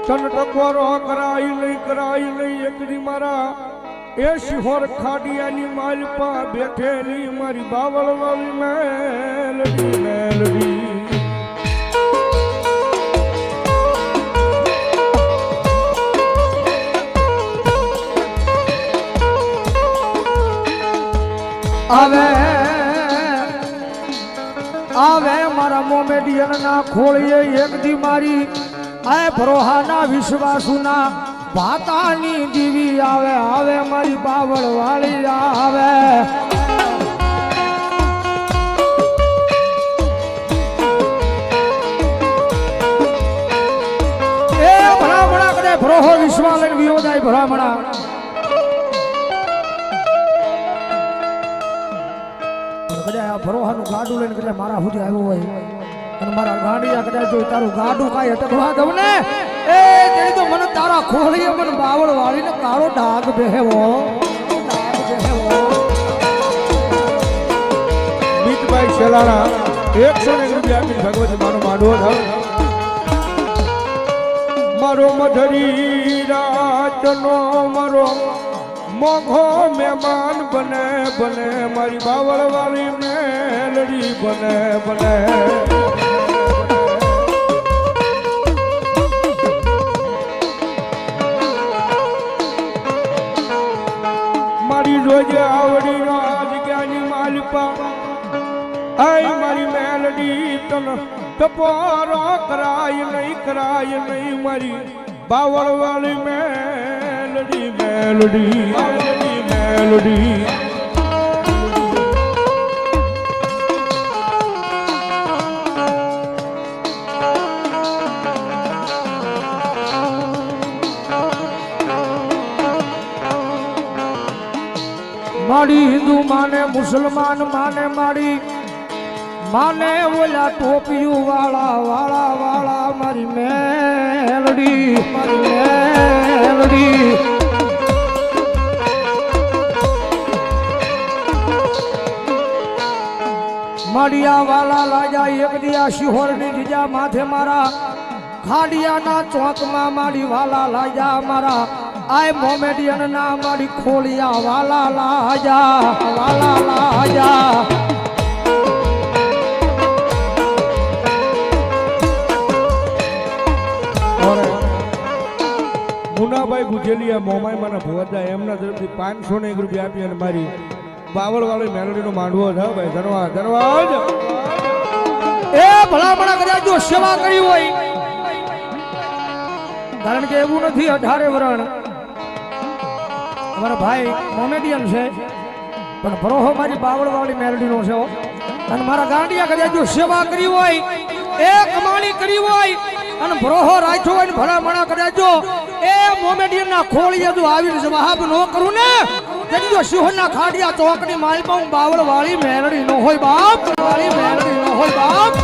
તન ટકોરો કરાઈ લઈ એકડી મારા એ શિહોર ખાડિયાની માલપા બેઠેલી મારી બાવળ વાળી મેલડી મેલડી આવે આવે મારા મોમેડિયન ના ખોળીએ એક દી મારી આ ભરોહાના વિશ્વાસુના ભાતાની દીવી આવે આવે મારી બાવળ વાળી આવે એ ભરામણા કરે ભરોહો વિશ્વાસ લઈને વિયો જાય ભરામણા ભરોહાનું ગાડું લઈને કદાચ મારા સુધી આવ્યો હોય અને મારા ગાડીયા કદાચ જો તારું ગાડું કાંઈ અટકવા દઉં ને એ તેની તો મને તારા ખોળીએ મને બાવળ વાળીને કાળો ડાઘ બેહેવો મિતભાઈ શેલાણા 101 રૂપિયા આપી ભગવતી માનો માંડવો થાવ મારો મધરી રાતનો મારો મોઘો મહેમાન બને બને મારી બાવળ વાળી મેલડી બને બને મારી રોજે આવડી નો જગ્યાની માલપા આઈ મારી મેલડી તન ટપોરો કરાય નહીં મારી બાવળ વાળી મેલડી મેલડી મેલડી મેલડી મારી હિન્દુ માને મુસલમાન માને મારી માને ઓલા ટોપિયું વાળા વાળા વાળા મારી મેલડી માડિયા વાલા લાજા એક દિયા શિહોરની બીજા માથે મારા ખાડિયાના ચોકમાં મારી વાલા લાજા મારા આય મોમેડિયન ના મારી ખોલિયા વાલા લાજા મુનાભાઈ ગુજેલિયા મોમાઈ માના ભોજા એમના તરફથી 501 રૂપિયા આપી અને મારી બાવળ વાળી મેલડીનો માંડવો છે ભાઈ ધન્યવાદ એ ભલામણા કર્યા જો સેવા કરી હોય કારણ કે એવું નથી 18 વરણ અમારા ભાઈ મોમેડિયન છે પણ ભરોહો મારી બાવળ વાળી મેલડીનો છે અને મારા ગાંડિયા કર્યા જો સેવા કરી હોય એ કમાણી કરી હોય અને ભરોહો રાખ્યો હોય ને ભલામણા કર્યા જો એ મોમેડિયન ના ખોળીએ જો આવીને જવાબ ન કરું ને તેની જો શિહોરના ખાડિયા ચોકની માલમાં હું બાવળ વાળી મેલડી ન હોય બાપ વાળી મેલડી ન હોય બાપ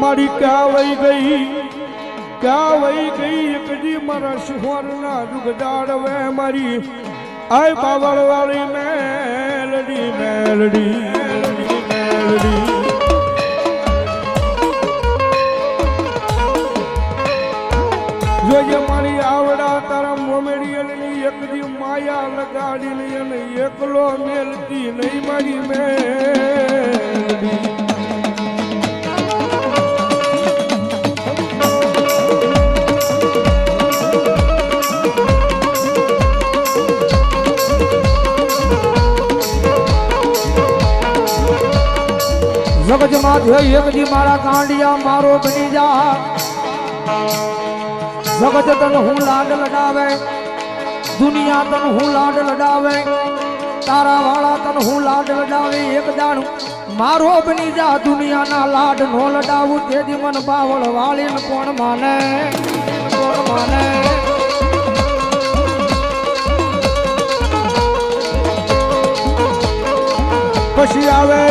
મારી ક્યાં વહી ગઈ એકજી મારા શિહોરના દુગદાર વે મારી આય બાવળ વાળી મેલડી મેલડી જોજે મારી આવડા તારા મોમેડિયનની એકદી માયા લગાડી અને એકલો મેલતી નહીં મારી મેલડી જગત માથે એકજી મારા કાંડિયા મારો બની જા જગત તન હું લાડ લડાવે દુનિયા તન હું લાડ લડાવે તારા વાળા તન હું લાડ લડાવે એક દાણ મારો બની જા દુનિયાના લાડ નો લડાવું તેજી મન બાવળ વાળી કોણ માને પછી આવે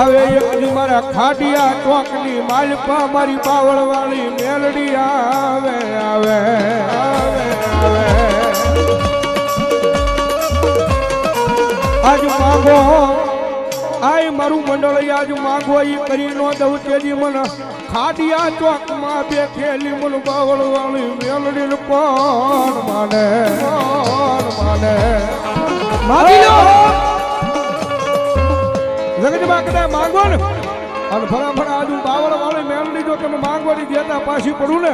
આવે એક દી મારા ખાડિયા ચોકની માલપા મારી બાવળ વાળી મેલડી આવે આવે આવે આવે આજ માંગો આય મારું મંડળ આજ માંગો ઈ કરી નો દઉં તેજી મને ખાડિયા ચોકમાં બેઠેલી મન બાવળ વાળી મેલડી કોણ માને માગી લો જગતમાં કદાચ માંગો ને અને ફટાફટ આજુ બાવળ વાળી મેલડી જો તમે માંગવાની દેતા પાછી પડું ને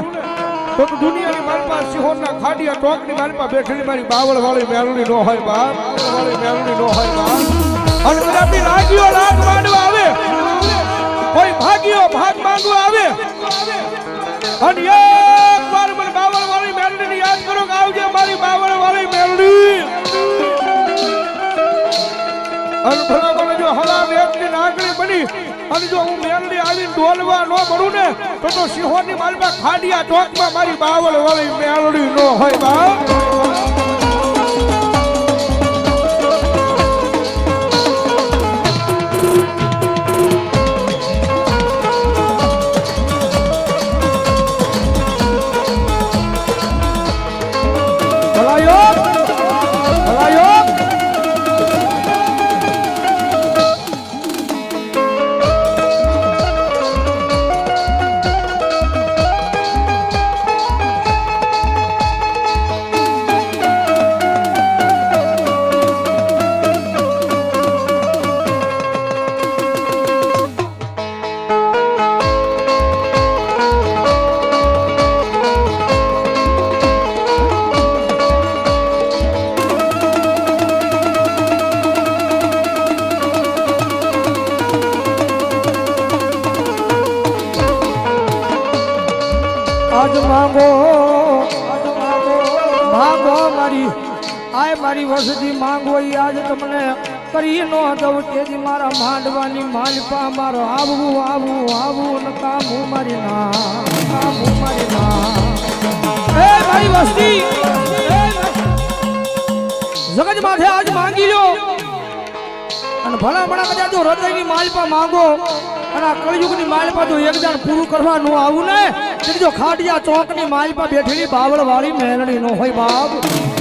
તો દુનિયાની મારી પાસે સિંહોરના ખાડિયા ટોકની મારી પાસે બેઠેલી મારી બાવળ વાળી મેલડી નો હોય બાપ વાળી મેલડી નો હોય બાપ અને કદાચ રાગીઓ રાગ માંડવા આવે કોઈ ભાગીઓ ભાગ માંગવા આવે અને એક વાર મને બાવળ વાળી મેલડીને યાદ કરો કે આવજે મારી બાવળ વાળી મેલડી અને ભલા મને જો હલા વેગની નાગણી બની અને જો હું મેલડી આવીને ડોલવા ન મળું ને તો સિંહોની માલમાં ખાડિયા ચોકમાં મારી બાવળ વાળી મેલડી નો હોય બાપ માંગો મારી આય મારી વસતી માંગો આજ તમને કરી નો દઉં તેજી મારા માંડવાની માલપા મારો આવવું આવવું આવવું ન કામું મારી ના એ મારી વસતી જગત માથે આજ માંગી લો અને ભલા ભલા કદાચ જો હૃદયની માલપા માંગો અને આ કળયુગની માલપા જો એક જણ પૂરું કરવા નો આવું ને જો ખાડિયા ચોકની માલપા બેઠેલી બાવળ વાળી મેલડી નો હોય બાપ